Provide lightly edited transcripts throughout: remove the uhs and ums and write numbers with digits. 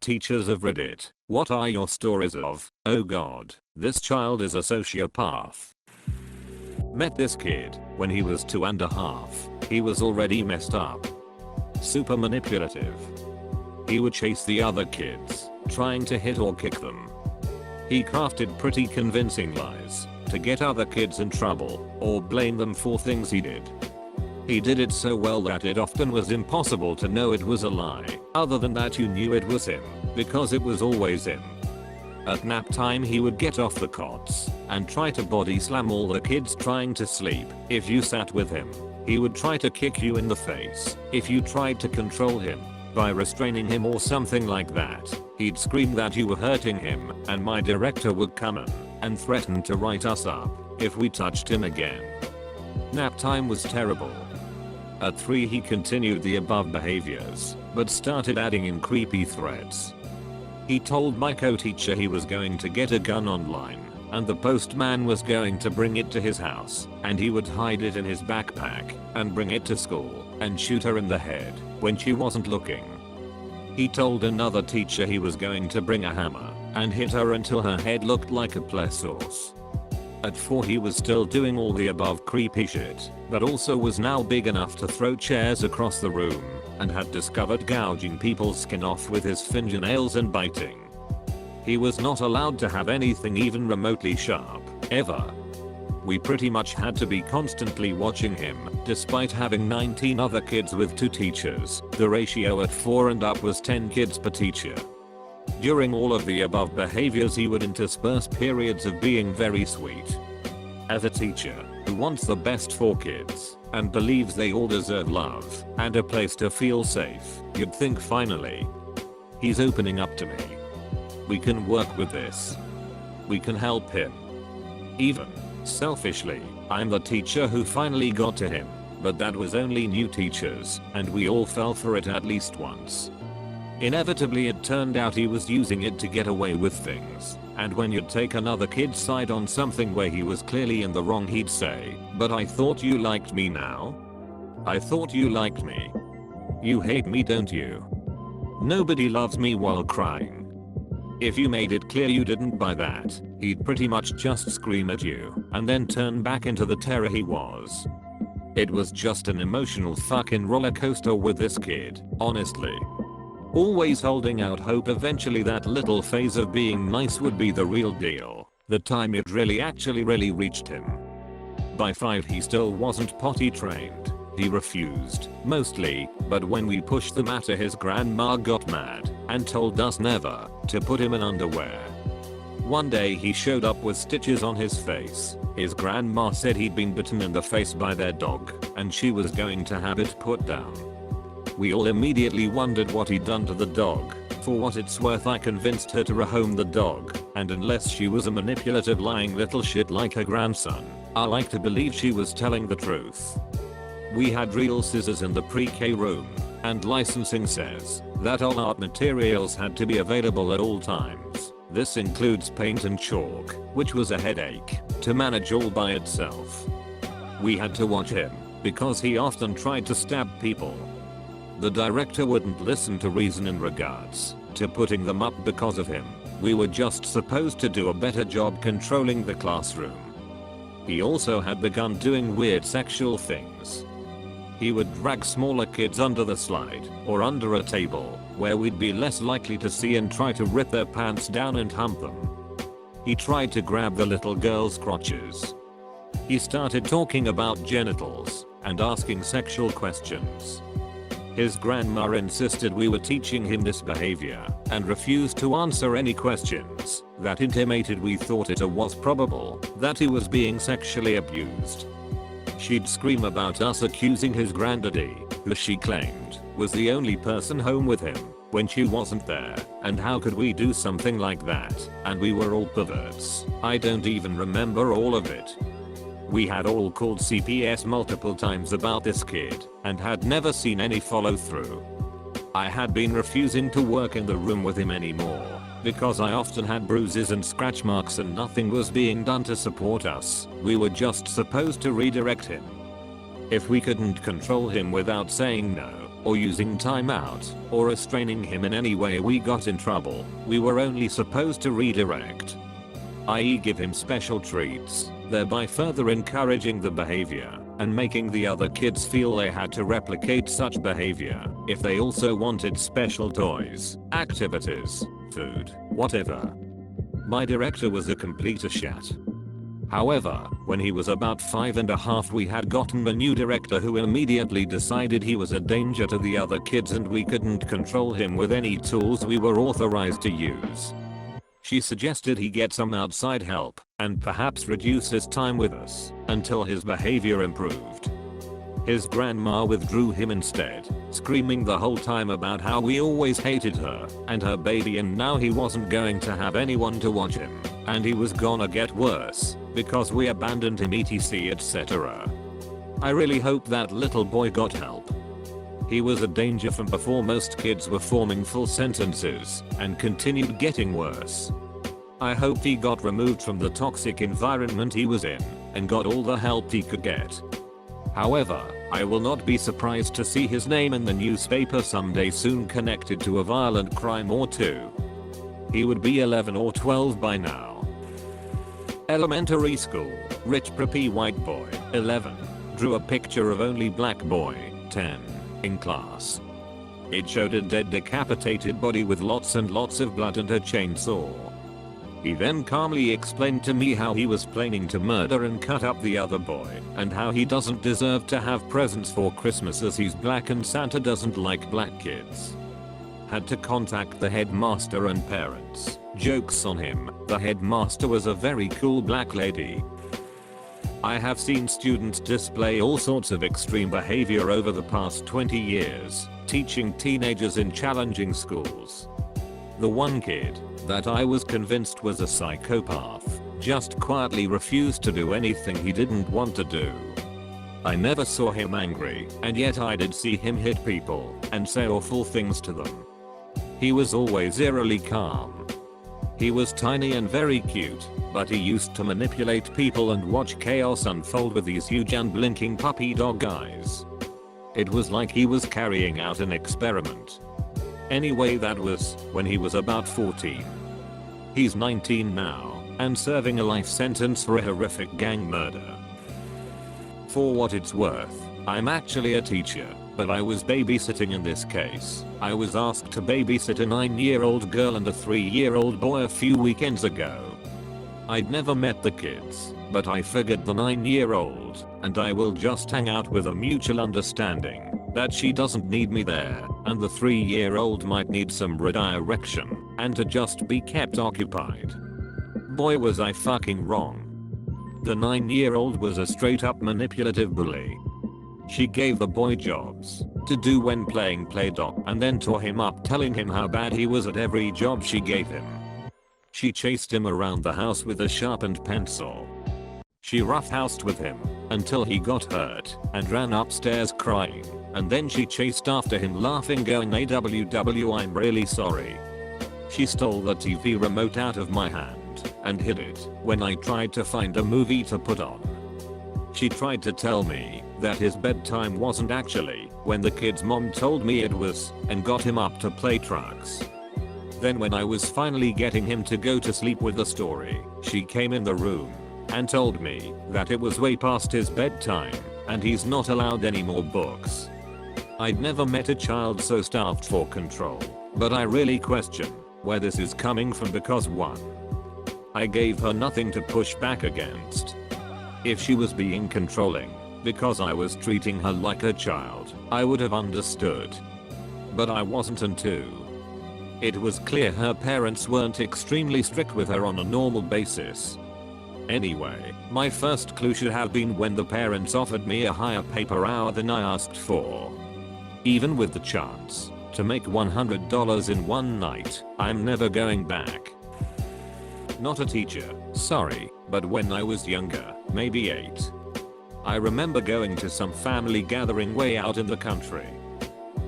Teachers of Reddit, what are your stories of, oh god, this child is a sociopath? Met this kid when he was 2.5. He was already messed up. Super manipulative. He would chase the other kids, trying to hit or kick them. He crafted pretty convincing lies to get other kids in trouble or blame them for things he did. He did it so well that it often was impossible to know it was a lie. Other than that, you knew it was him, because it was always him. At nap time he would get off the cots and try to body slam all the kids trying to sleep. If you sat with him, he would try to kick you in the face. If you tried to control him by restraining him or something like that, he'd scream that you were hurting him, and my director would come in and threaten to write us up if we touched him again. Nap time was terrible. At 3 he continued the above behaviors, but started adding in creepy threats. He told my co-teacher he was going to get a gun online, and the postman was going to bring it to his house, and he would hide it in his backpack and bring it to school and shoot her in the head when she wasn't looking. He told another teacher he was going to bring a hammer and hit her until her head looked like a plesiosaurus. At 4 he was still doing all the above creepy shit, but also was now big enough to throw chairs across the room and had discovered gouging people's skin off with his fingernails and biting. He was not allowed to have anything even remotely sharp, ever. We pretty much had to be constantly watching him, despite having 19 other kids with 2 teachers. The ratio at 4 and up was 10 kids per teacher. During all of the above behaviors he would intersperse periods of being very sweet. As a teacher who wants the best for kids and believes they all deserve love and a place to feel safe, you'd think finally, he's opening up to me. We can work with this. We can help him. Even, selfishly, I'm the teacher who finally got to him, but that was only new teachers, and we all fell for it at least once. Inevitably it turned out he was using it to get away with things, and when you'd take another kid's side on something where he was clearly in the wrong he'd say, "But I thought you liked me now? I thought you liked me. You hate me, don't you? Nobody loves me," while crying. If you made it clear you didn't buy that, he'd pretty much just scream at you and then turn back into the terror he was. It was just an emotional fucking roller coaster with this kid, honestly. Always holding out hope eventually that little phase of being nice would be the real deal, the time it really reached him. By 5 he still wasn't potty trained. He refused, mostly, but when we pushed the matter his grandma got mad and told us never to put him in underwear. One day he showed up with stitches on his face. His grandma said he'd been bitten in the face by their dog and she was going to have it put down. We all immediately wondered what he'd done to the dog. For what it's worth, I convinced her to rehome the dog, and unless she was a manipulative lying little shit like her grandson, I like to believe she was telling the truth. We had real scissors in the pre-K room, and licensing says that all art materials had to be available at all times. This includes paint and chalk, which was a headache to manage all by itself. We had to watch him because he often tried to stab people. The director wouldn't listen to reason in regards to putting them up because of him. We were just supposed to do a better job controlling the classroom. He also had begun doing weird sexual things. He would drag smaller kids under the slide or under a table where we'd be less likely to see and try to rip their pants down and hump them. He tried to grab the little girl's crotches. He started talking about genitals and asking sexual questions. His grandma insisted we were teaching him this behavior and refused to answer any questions that intimated we thought it was probable that he was being sexually abused. She'd scream about us accusing his granddaddy, who she claimed was the only person home with him when she wasn't there, and how could we do something like that, and we were all perverts. I don't even remember all of it. We had all called CPS multiple times about this kid and had never seen any follow through. I had been refusing to work in the room with him anymore because I often had bruises and scratch marks and nothing was being done to support us. We were just supposed to redirect him. If we couldn't control him without saying no, or using timeout, or restraining him in any way we got in trouble. We were only supposed to redirect, i.e. give him special treats, thereby further encouraging the behavior and making the other kids feel they had to replicate such behavior if they also wanted special toys, activities, food, whatever. My director was a complete shat. However, when he was about 5.5 we had gotten a new director who immediately decided he was a danger to the other kids and we couldn't control him with any tools we were authorized to use. She suggested he get some outside help and perhaps reduce his time with us until his behavior improved. His grandma withdrew him instead, screaming the whole time about how we always hated her and her baby and now he wasn't going to have anyone to watch him and he was gonna get worse because we abandoned him etc etc. I really hope that little boy got help. He was a danger from before most kids were forming full sentences and continued getting worse. I hope he got removed from the toxic environment he was in and got all the help he could get. However, I will not be surprised to see his name in the newspaper someday soon connected to a violent crime or two. He would be 11 or 12 by now. Elementary school, rich preppy white boy, 11, drew a picture of only black boy, 10, in class. It showed a dead decapitated body with lots and lots of blood and a chainsaw. He then calmly explained to me how he was planning to murder and cut up the other boy and how he doesn't deserve to have presents for Christmas as he's black and Santa doesn't like black kids. Had to contact the headmaster and parents. Jokes on him, the headmaster was a very cool black lady. I have seen students display all sorts of extreme behavior over the past 20 years, teaching teenagers in challenging schools. The one kid that I was convinced was a psychopath just quietly refused to do anything he didn't want to do. I never saw him angry, and yet I did see him hit people and say awful things to them. He was always eerily calm. He was tiny and very cute, but he used to manipulate people and watch chaos unfold with these huge unblinking puppy dog eyes. It was like he was carrying out an experiment. Anyway, that was when he was about 14. He's 19 now and serving a life sentence for a horrific gang murder. For what it's worth, I'm actually a teacher, but I was babysitting in this case. I was asked to babysit a 9-year-old girl and a 3-year-old boy a few weekends ago. I'd never met the kids, but I figured the 9-year-old and I will just hang out with a mutual understanding that she doesn't need me there and the 3-year-old might need some redirection and to just be kept occupied. Boy, was I fucking wrong. The 9-year-old was a straight up manipulative bully. She gave the boy jobs to do when playing play-doh and then tore him up telling him how bad he was at every job she gave him. She chased him around the house with a sharpened pencil. She roughhoused with him until he got hurt and ran upstairs crying, and then she chased after him laughing going AWW I'm really sorry. She stole the TV remote out of my hand and hid it when I tried to find a movie to put on. She tried to tell me that his bedtime wasn't actually when the kid's mom told me it was and got him up to play trucks. Then when I was finally getting him to go to sleep with the story, she came in the room and told me that it was way past his bedtime and he's not allowed any more books. I'd never met a child so starved for control, but I really question where this is coming from because 1. I gave her nothing to push back against. If she was being controlling because I was treating her like a child, I would have understood. But I wasn't, and 2. It was clear her parents weren't extremely strict with her on a normal basis. Anyway, my first clue should have been when the parents offered me a higher pay per hour than I asked for. Even with the chance to make $100 in one night, I'm never going back. Not a teacher, sorry, but when I was younger, maybe 8. I remember going to some family gathering way out in the country.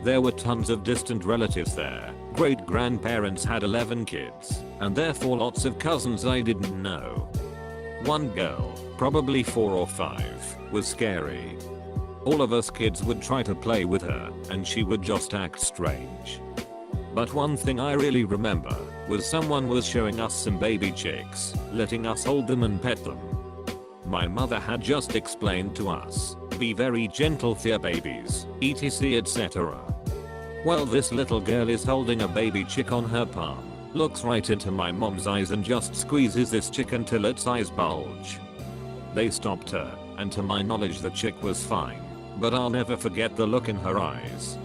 There were tons of distant relatives there. Great grandparents had 11 kids, and therefore lots of cousins I didn't know. One girl, probably 4 or 5, was scary. All of us kids would try to play with her, and she would just act strange. But one thing I really remember was someone was showing us some baby chicks, letting us hold them and pet them. My mother had just explained to us, be very gentle with your babies, etc etc. Well, this little girl is holding a baby chick on her palm, looks right into my mom's eyes and just squeezes this chick until its eyes bulge. They stopped her, and to my knowledge the chick was fine, but I'll never forget the look in her eyes.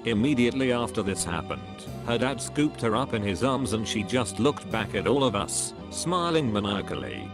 Immediately after this happened, her dad scooped her up in his arms and she just looked back at all of us, smiling maniacally.